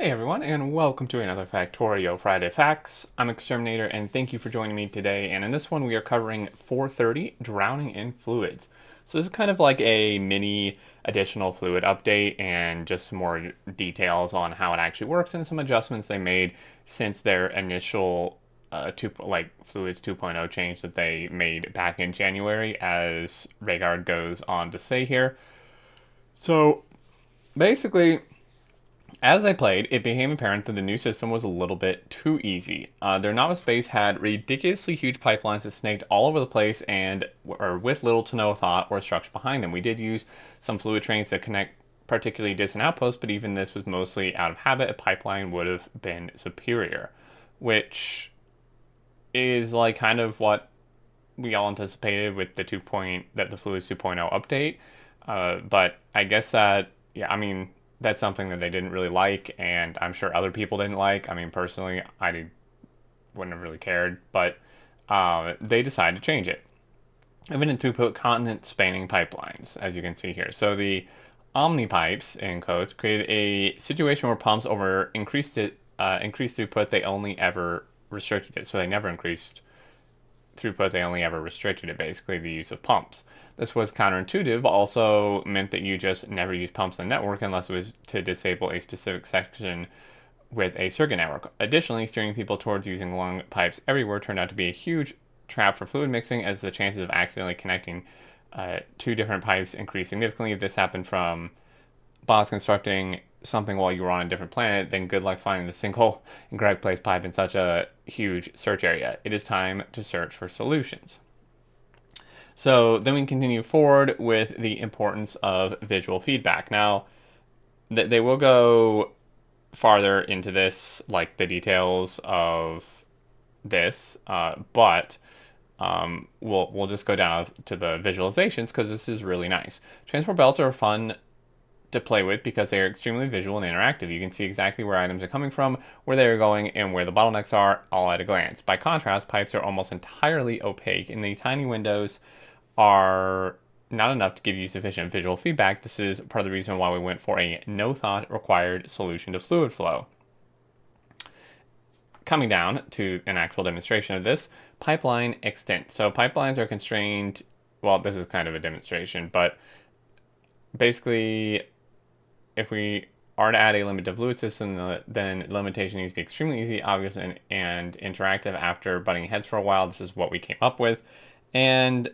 Hey everyone, and welcome to another Factorio Friday Facts. I'm Exterminator, and thank you for joining me today. And in this one, we are covering 430, Drowning in Fluids. So this is kind of like a mini additional fluid update and just some more details on how it actually works and some adjustments they made since their initial Fluids 2.0 change that they made back in January, as Rhaegar goes on to say here. So basically, as I played, it became apparent that the new system was a little bit too easy. Their novice base had ridiculously huge pipelines that snaked all over the place and or with little to no thought or structure behind them. We did use some fluid trains that connect particularly distant outposts, but even this was mostly out of habit. A pipeline would have been superior, which is like kind of what we all anticipated with the the Fluids 2.0 update. But I guess that, yeah, I mean, that's something that they didn't really like, and I'm sure other people didn't like. I mean, personally, wouldn't have really cared, but they decided to change it. Even in throughput continent spanning pipelines, as you can see here. So the Omni pipes, in quotes, created a situation where pumps over increased throughput, they only ever restricted it. So they never increased throughput, they only ever restricted it, basically, the use of pumps. This was counterintuitive, but also meant that you just never use pumps in the network unless it was to disable a specific section with a circuit network. Additionally, steering people towards using long pipes everywhere turned out to be a huge trap for fluid mixing, as the chances of accidentally connecting two different pipes increased significantly. If this happened from bots constructing something while you were on a different planet, then good luck finding the single and correct place pipe in such a huge search area. It is time to search for solutions. So then we continue forward with the importance of visual feedback. Now, they will go farther into this, like the details of this, but we'll just go down to the visualizations because this is really nice. Transport belts are fun to play with because they are extremely visual and interactive. You can see exactly where items are coming from, where they are going, and where the bottlenecks are, all at a glance. By contrast, pipes are almost entirely opaque, and the tiny windows are not enough to give you sufficient visual feedback. This is part of the reason why we went for a no thought required solution to fluid flow. Coming down to an actual demonstration of this, pipeline extent. So pipelines are constrained, well, this is kind of a demonstration, but basically, if we are to add a limit to fluid system, then limitation needs to be extremely easy, obvious, and interactive. After butting heads for a while, this is what we came up with. And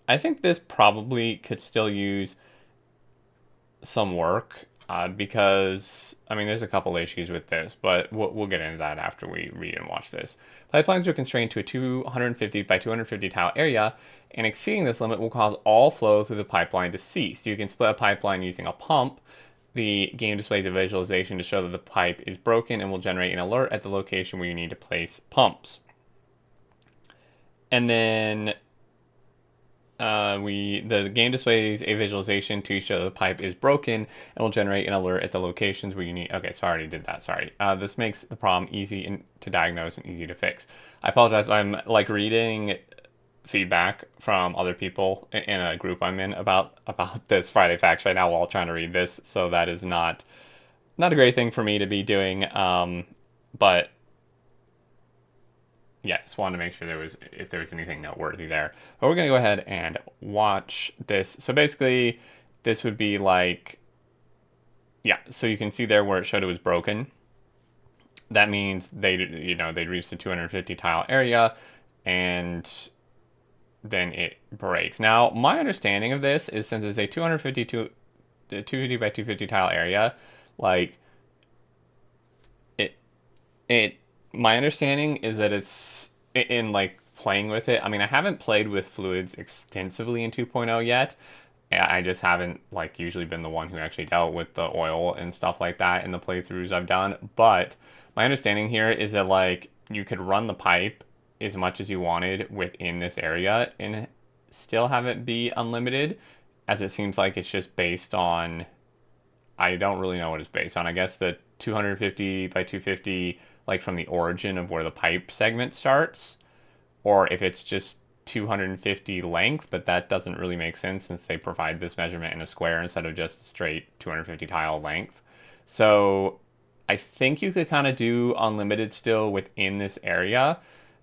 I think this probably could still use some work because, I mean, there's a couple issues with this, but we'll get into that after we read and watch this. Pipelines are constrained to a 250 by 250 tile area, and exceeding this limit will cause all flow through the pipeline to cease. You can split a pipeline using a pump. The game displays a visualization to show that the pipe is broken and will generate an alert at the location where you need to place pumps. And then the game displays a visualization to show the pipe is broken and will generate an alert at the locations where you need. Okay, so I already did that. Sorry. This makes the problem easy to diagnose and easy to fix. I apologize. I'm like reading feedback from other people in a group I'm in about this Friday Facts right now while trying to read this, so that is not a great thing for me to be doing. But yeah, just wanted to make sure if there was anything noteworthy there. But we're gonna go ahead and watch this. So basically, this would be like, yeah. So you can see there where it showed it was broken. That means they'd reached the 250 tile area, and then it breaks. Now, my understanding of this is, since it's a 250 by 250 tile area, like it my understanding is that it's in like playing with it. I mean, I haven't played with fluids extensively in 2.0 yet. I just haven't like usually been the one who actually dealt with the oil and stuff like that in the playthroughs I've done. But my understanding here is that like you could run the pipe as much as you wanted within this area and still have it be unlimited, as it seems like it's just based on, I don't really know what it's based on. I guess the 250 by 250, like from the origin of where the pipe segment starts, or if it's just 250 length, but that doesn't really make sense since they provide this measurement in a square instead of just straight 250 tile length. So I think you could kind of do unlimited still within this area.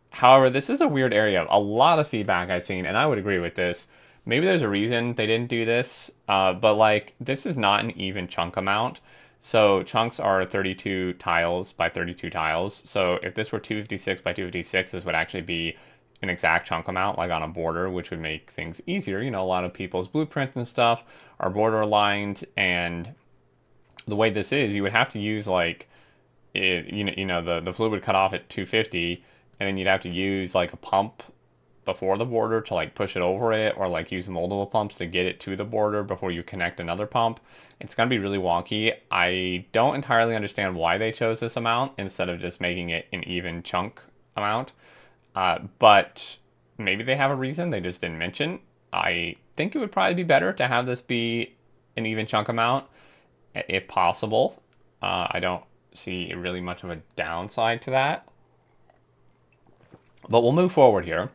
However, this is a weird area. A lot of feedback I've seen, and I would agree with this. Maybe there's a reason they didn't do this, but like this is not an even chunk amount. So chunks are 32 tiles by 32 tiles. So if this were 256 by 256, this would actually be an exact chunk amount, like on a border, which would make things easier. You know, a lot of people's blueprints and stuff are border aligned, and the way this is, you would have to use like the fluid would cut off at 250, and then you'd have to use like a pump before the border to like push it over it, or like use multiple pumps to get it to the border before you connect another pump. It's gonna be really wonky. I don't entirely understand why they chose this amount instead of just making it an even chunk amount, but maybe they have a reason they just didn't mention. I think it would probably be better to have this be an even chunk amount if possible. I don't see really much of a downside to that. But we'll move forward here.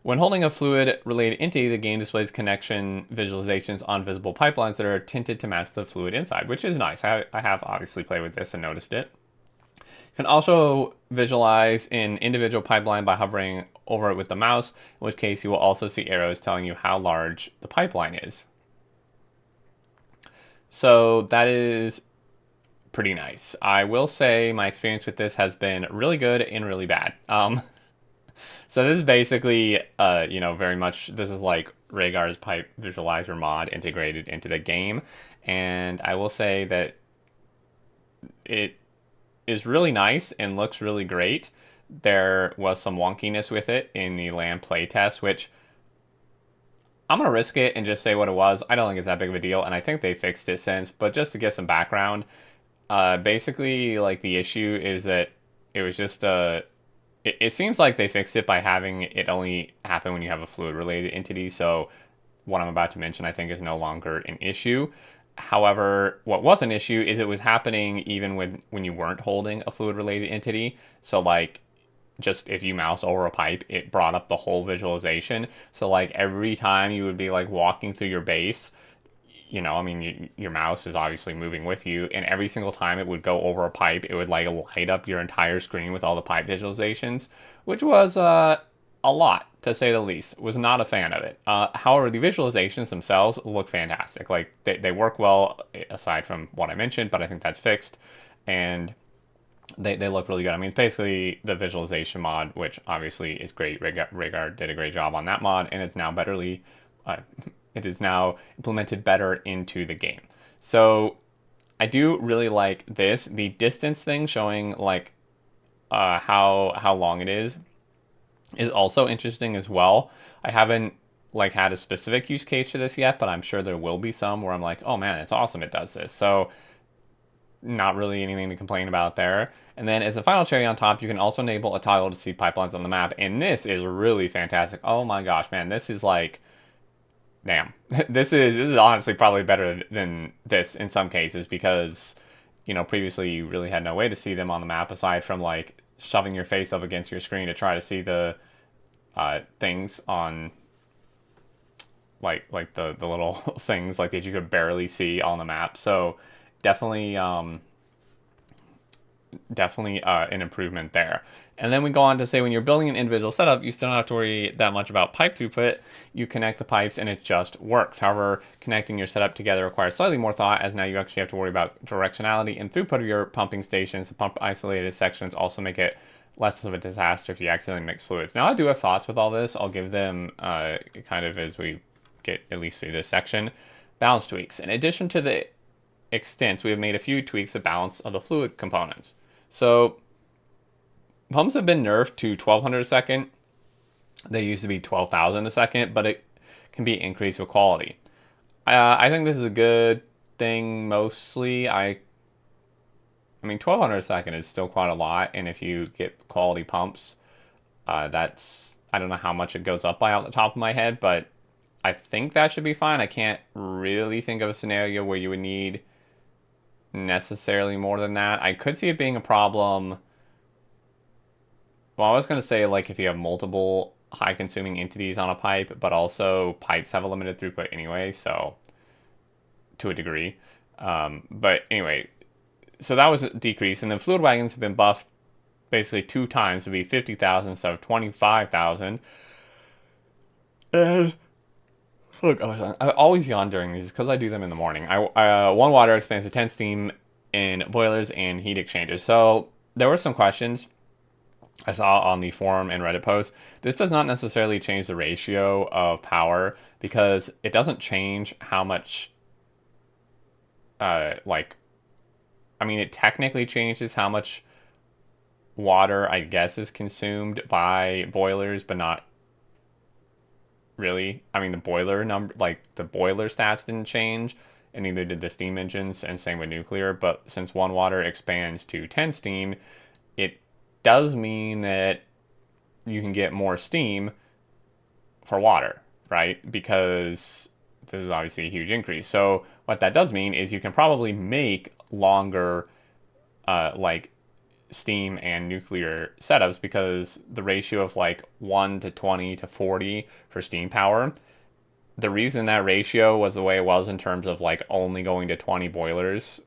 When holding a fluid-related entity, the game displays connection visualizations on visible pipelines that are tinted to match the fluid inside, which is nice. I have obviously played with this and noticed it. You can also visualize an individual pipeline by hovering over it with the mouse, in which case you will also see arrows telling you how large the pipeline is. So that is pretty nice. I will say my experience with this has been really good and really bad. So this is basically, very much, this is like Rhaegar's pipe visualizer mod integrated into the game. And I will say that it is really nice and looks really great. There was some wonkiness with it in the land playtest, which I'm going to risk it and just say what it was. I don't think it's that big of a deal, and I think they fixed it since. But just to give some background, basically, like, the issue is that it was just it seems like they fixed it by having it only happen when you have a fluid-related entity. So what I'm about to mention, I think, is no longer an issue. However, what was an issue is it was happening even when you weren't holding a fluid-related entity. So, like, just if you mouse over a pipe, it brought up the whole visualization. So, like, every time you would be, like, walking through your base, your mouse is obviously moving with you, and every single time it would go over a pipe, it would like light up your entire screen with all the pipe visualizations, which was a lot, to say the least. Was not a fan of it. However, the visualizations themselves look fantastic. Like, they work well, aside from what I mentioned, but I think that's fixed, and they look really good. I mean, it's basically the visualization mod, which obviously is great. Rhaegar did a great job on that mod, and it's now it is now implemented better into the game. So I do really like this. The distance thing showing like how long it is also interesting as well. I haven't like had a specific use case for this yet, but I'm sure there will be some where I'm like, oh man, it's awesome it does this. So not really anything to complain about there. And then as a final cherry on top, you can also enable a toggle to see pipelines on the map. And this is really fantastic. Oh my gosh, man, this is like, damn, this is honestly probably better than this in some cases, because previously you really had no way to see them on the map aside from like shoving your face up against your screen to try to see the things on like the little things like that you could barely see on the map. So definitely an improvement there. And then we go on to say when you're building an individual setup, you still don't have to worry that much about pipe throughput. You connect the pipes and it just works. However, connecting your setup together requires slightly more thought, as now you actually have to worry about directionality and throughput of your pumping stations. The pump isolated sections also make it less of a disaster if you accidentally mix fluids. Now, I do have thoughts with all this. I'll give them kind of as we get at least through this section. Balance tweaks. In addition to the extent, we have made a few tweaks to balance of the fluid components. So pumps have been nerfed to 1200 a second. They used to be 12,000 a second, but it can be increased with quality. I think this is a good thing mostly. I mean, 1200 a second is still quite a lot, and if you get quality pumps, that's, I don't know how much it goes up by off the top of my head, but I think that should be fine. I can't really think of a scenario where you would need necessarily more than that. I could see it being a problem. Well, I was going to say, like, if you have multiple high-consuming entities on a pipe, but also pipes have a limited throughput anyway, so to a degree. But anyway, so that was a decrease, and then fluid wagons have been buffed basically 2 times to be 50,000 instead of 25,000. And look, I always yawn during these because I do them in the morning. One water expands to 10 steam in boilers and heat exchangers. So there were some questions I saw on the forum and Reddit post. This does not necessarily change the ratio of power because it doesn't change how much, like, I mean, it technically changes how much water, I guess, is consumed by boilers, but not really. I mean, the boiler number, like the boiler stats didn't change, and neither did the steam engines, and same with nuclear. But since one water expands to 10 steam, it does mean that you can get more steam for water, right? Because this is obviously a huge increase. So what that does mean is you can probably make longer, like steam and nuclear setups because the ratio of like 1 to 20 to 40 for steam power, the reason that ratio was the way it was in terms of like only going to 20 boilers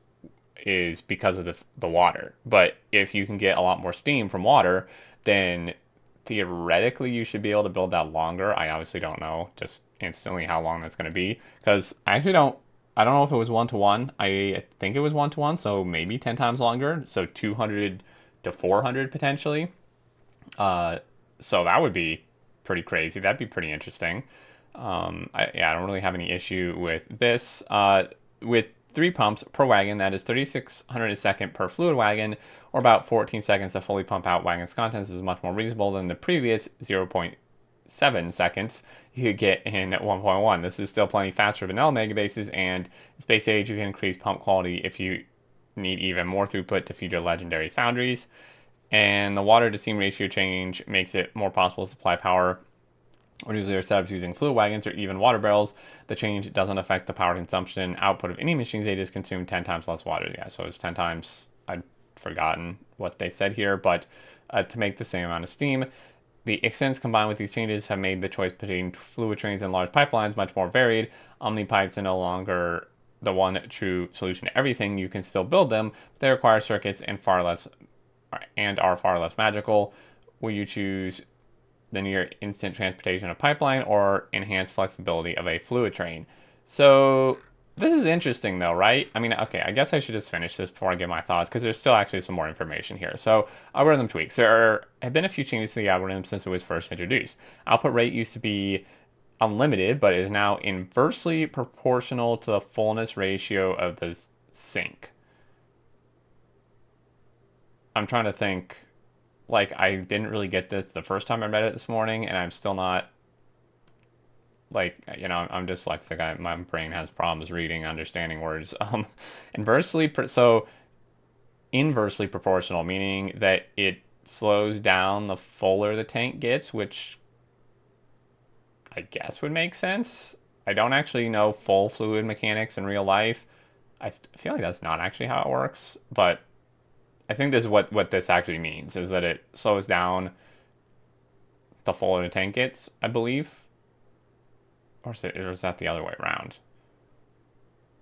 is because of the water. But if you can get a lot more steam from water, then theoretically you should be able to build that longer. I obviously don't know just instantly how long that's going to be because I don't know if it was 1 to 1. I think it was 1 to 1, so maybe 10 times longer. So 200 to 400 potentially. So that would be pretty crazy. That'd be pretty interesting. I don't really have any issue with this. With 3 pumps per wagon, that is 3,600 a second per fluid wagon, or about 14 seconds to fully pump out wagon's contents is much more reasonable than the previous 0.7 seconds you could get in 1.1. This is still plenty faster for vanilla megabases, and in space age you can increase pump quality if you need even more throughput to feed your legendary foundries. And the water to steam ratio change makes it more possible to supply power or nuclear setups using fluid wagons or even water barrels. The change doesn't affect the power consumption output of any machines. They just consume 10 times less water. Yeah, so it's 10 times. I'd forgotten what they said here, but to make the same amount of steam. The extents combined with these changes have made the choice between fluid trains and large pipelines much more varied. Omni pipes are no longer the one true solution to everything. You can still build them, but they require circuits and are far less magical. Will you choose the near instant transportation of pipeline or enhanced flexibility of a fluid train? So this is interesting though, right? I mean, okay, I guess I should just finish this before I give my thoughts because there's still actually some more information here. So algorithm tweaks. There have been a few changes to the algorithm since it was first introduced. Output rate used to be unlimited, but is now inversely proportional to the fullness ratio of the sink. I'm trying to think. Like, I didn't really get this the first time I read it this morning, and I'm still not, like, I'm dyslexic. My brain has problems reading, understanding words. So inversely proportional, meaning that it slows down the fuller the tank gets, which I guess would make sense. I don't actually know full fluid mechanics in real life. I feel like that's not actually how it works, but I think this is what this actually means, is that it slows down the fuller the tank gets, I believe. Or is that the other way around?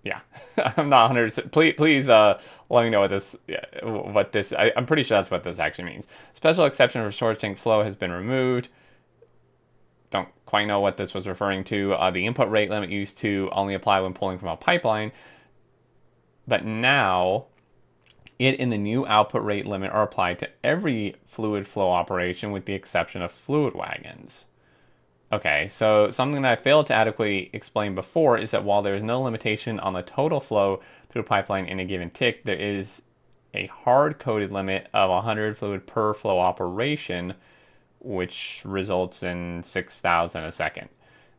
Yeah, I'm not 100%. Please let me know I'm pretty sure that's what this actually means. Special exception for storage tank flow has been removed. Don't quite know what this was referring to. The input rate limit used to only apply when pulling from a pipeline, but now it and the new output rate limit are applied to every fluid flow operation with the exception of fluid wagons. Okay, so something that I failed to adequately explain before is that while there is no limitation on the total flow through a pipeline in a given tick, there is a hard-coded limit of 100 fluid per flow operation, which results in 6,000 a second.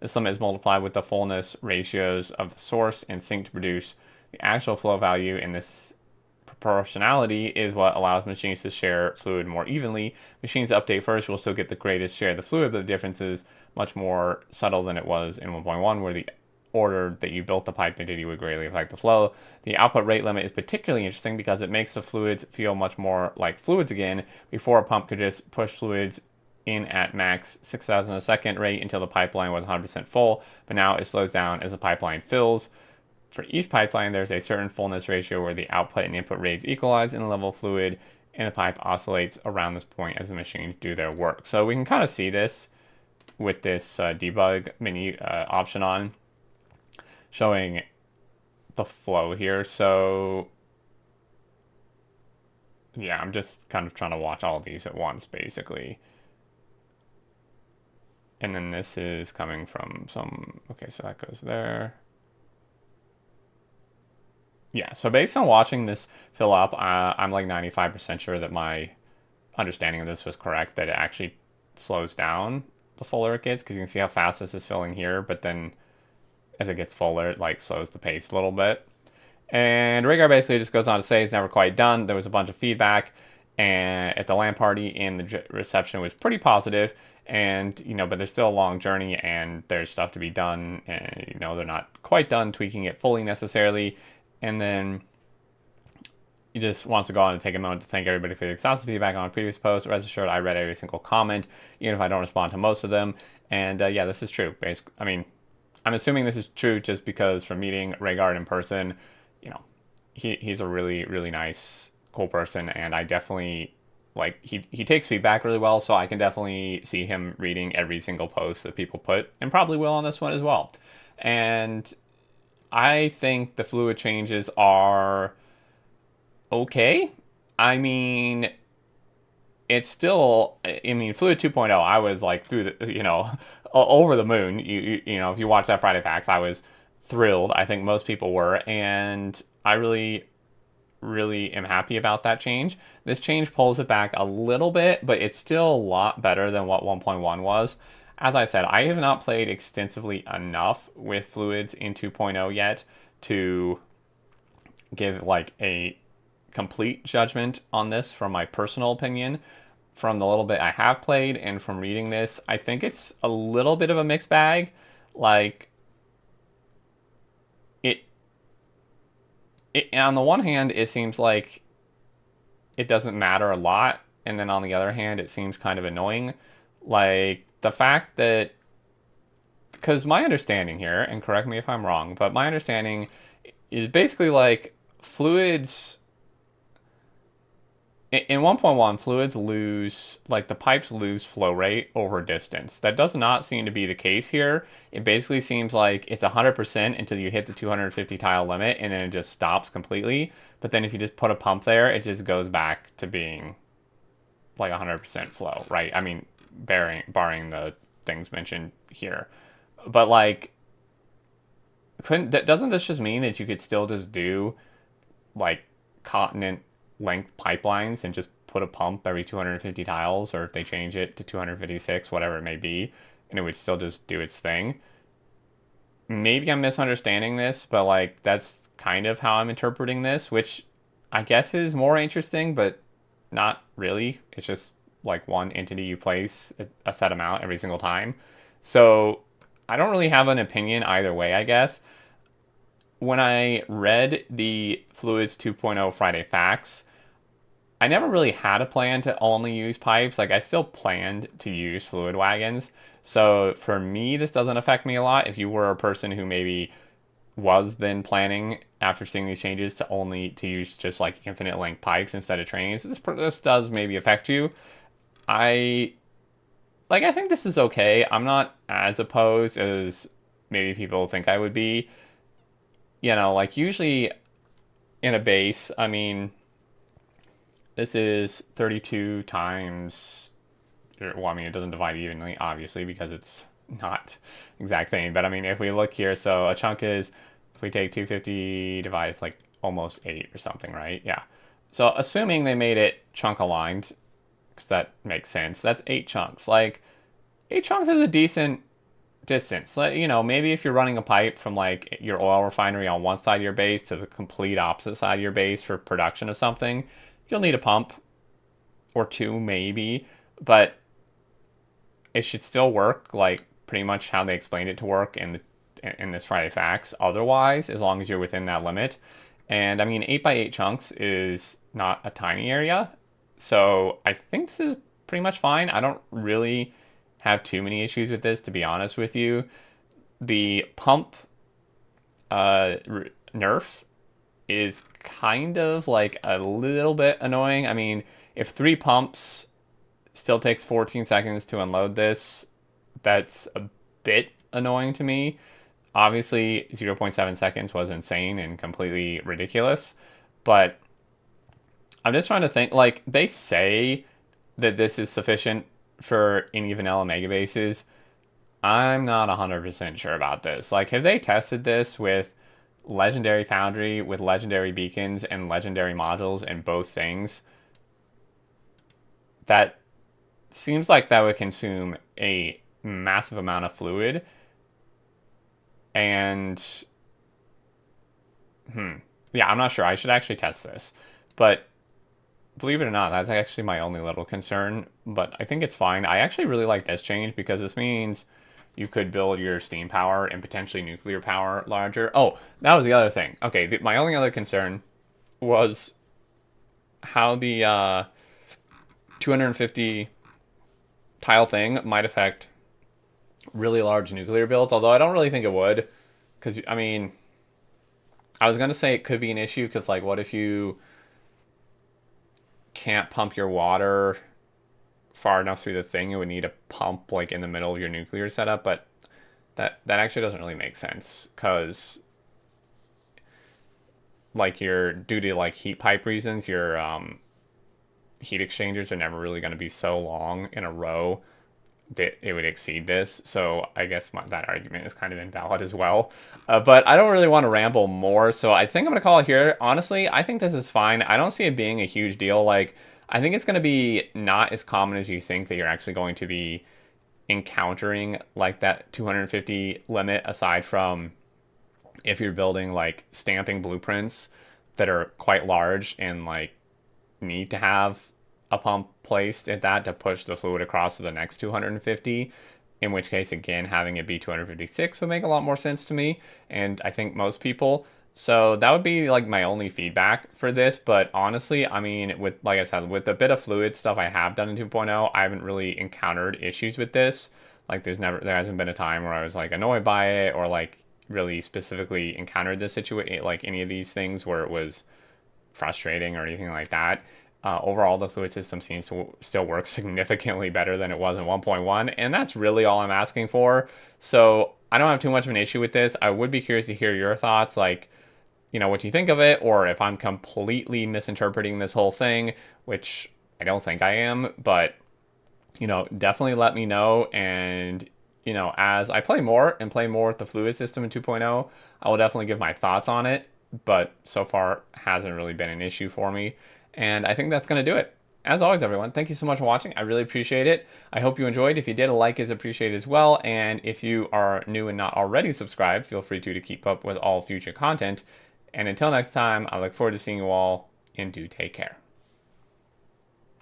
This limit is multiplied with the fullness ratios of the source and sink to produce the actual flow value, and this proportionality is what allows machines to share fluid more evenly. Machines that update first will still get the greatest share of the fluid, but the difference is much more subtle than it was in 1.1, where the order that you built the pipe into would greatly affect the flow. The output rate limit is particularly interesting because it makes the fluids feel much more like fluids again. Before, a pump could just push fluids in at max 6,000 a second rate until the pipeline was 100% full, but now it slows down as the pipeline fills. For each pipeline, there's a certain fullness ratio where the output and input rates equalize in the level of fluid, and the pipe oscillates around this point as the machines do their work. So we can kind of see this with this debug menu option on, showing the flow here. So yeah, I'm just kind of trying to watch all of these at once, basically. And then this is coming from some, okay, so that goes there. Yeah, so based on watching this fill up, I'm like 95% sure that my understanding of this was correct, that it actually slows down the fuller it gets, because you can see how fast this is filling here, but then as it gets fuller, it like slows the pace a little bit. And Rhaegar basically just goes on to say it's never quite done. There was a bunch of feedback and at the LAN party, and the reception was pretty positive. And but there's still a long journey, and there's stuff to be done. And they're not quite done tweaking it fully necessarily. And then he just wants to go on and take a moment to thank everybody for the exhaustive feedback on a previous post. Rest assured, I read every single comment, even if I don't respond to most of them. And yeah, this is true. Basically, I mean, I'm assuming this is true just because from meeting Rhaegar in person, he's a really, really nice, cool person, and I definitely he takes feedback really well, so I can definitely see him reading every single post that people put, and probably will on this one as well. And I think the fluid changes are okay. I mean, it's still, I mean, Fluid 2.0, I was like through the, over the moon. If you watch that Friday Facts, I was thrilled. I think most people were, and I really, really am happy about that change. This change pulls it back a little bit, but it's still a lot better than what 1.1 was. As I said, I have not played extensively enough with fluids in 2.0 yet to give like a complete judgment on this from my personal opinion. From the little bit I have played and from reading this, I think it's a little bit of a mixed bag. Like it on the one hand, it seems like it doesn't matter a lot, and then on the other hand, it seems kind of annoying. Like the fact that, because my understanding here, and correct me if I'm wrong, but my understanding is basically like fluids in 1.1, fluids lose, like the pipes lose flow rate over distance. That does not seem to be the case here. It basically seems like it's 100% until you hit the 250 tile limit, and then it just stops completely. But then if you just put a pump there, it just goes back to being like 100% flow, right? I mean, barring the things mentioned here. But like, doesn't this just mean that you could still just do like continent length pipelines and just put a pump every 250 tiles, or if they change it to 256, whatever it may be, and it would still just do its thing? Maybe I'm misunderstanding this, but like that's kind of how I'm interpreting this, which I guess is more interesting, but not really. It's just like one entity you place a set amount every single time. So I don't really have an opinion either way, I guess. When I read the Fluids 2.0 Friday Facts, I never really had a plan to only use pipes. Like I still planned to use fluid wagons. So for me, this doesn't affect me a lot. If you were a person who maybe was then planning after seeing these changes to use just like infinite length pipes instead of trains, this does maybe affect you. I I think this is okay. I'm not as opposed as maybe people think I would be. Like usually in a base, I mean, this is 32 times, well, I mean, it doesn't divide evenly, obviously, because it's not exact thing. But I mean, if we look here, so a chunk is, if we take 250 divided, it's like almost 8 or something, right? Yeah. So assuming they made it chunk aligned, because that makes sense, that's 8 chunks. Like, 8 chunks is a decent distance. Maybe if you're running a pipe from like your oil refinery on one side of your base to the complete opposite side of your base for production of something, you'll need a pump or two maybe, but it should still work like pretty much how they explained it to work in this Friday Facts otherwise, as long as you're within that limit. And I mean, 8 by 8 chunks is not a tiny area, so I think this is pretty much fine. I don't really have too many issues with this, to be honest with you. The pump nerf is kind of like a little bit annoying. I mean, if 3 pumps still takes 14 seconds to unload this, that's a bit annoying to me. Obviously, 0.7 seconds was insane and completely ridiculous, but I'm just trying to think, like, they say that this is sufficient for any vanilla mega bases. I'm not 100% sure about this. Like, have they tested this with Legendary Foundry, with Legendary Beacons, and Legendary Modules and both things? That seems like that would consume a massive amount of fluid. And, yeah, I'm not sure. I should actually test this. But believe it or not, that's actually my only little concern, but I think it's fine. I actually really like this change because this means you could build your steam power and potentially nuclear power larger. Oh, that was the other thing. Okay, my only other concern was how the 250 tile thing might affect really large nuclear builds, although I don't really think it would. Because, I mean, I was going to say it could be an issue because, like, what if you can't pump your water far enough through the thing? It would need a pump like in the middle of your nuclear setup, but that actually doesn't really make sense because like your due to like heat pipe reasons, your heat exchangers are never really going to be so long in a row that it would exceed this. So I guess that argument is kind of invalid as well. But I don't really want to ramble more, so I think I'm going to call it here. Honestly, I think this is fine. I don't see it being a huge deal. Like, I think it's going to be not as common as you think that you're actually going to be encountering like that 250 limit, aside from if you're building like stamping blueprints that are quite large and like need to have a pump placed at that to push the fluid across to the next 250, in which case again having it be 256 would make a lot more sense to me, and I think most people. So that would be like my only feedback for this. But honestly, I mean, with, like I said, with the bit of fluid stuff I have done in 2.0, I haven't really encountered issues with this. Like there hasn't been a time where I was like annoyed by it or like really specifically encountered this situation, like any of these things where it was frustrating or anything like that. Overall, the fluid system seems to still work significantly better than it was in 1.1, and that's really all I'm asking for. So I don't have too much of an issue with this. I would be curious to hear your thoughts, like, what you think of it, or if I'm completely misinterpreting this whole thing, which I don't think I am, but, definitely let me know. And, as I play more and play more with the fluid system in 2.0, I will definitely give my thoughts on it, but so far hasn't really been an issue for me. And I think that's going to do it. As always, everyone, thank you so much for watching. I really appreciate it. I hope you enjoyed. If you did, a like is appreciated as well. And if you are new and not already subscribed, feel free to keep up with all future content. And until next time, I look forward to seeing you all, and do take care.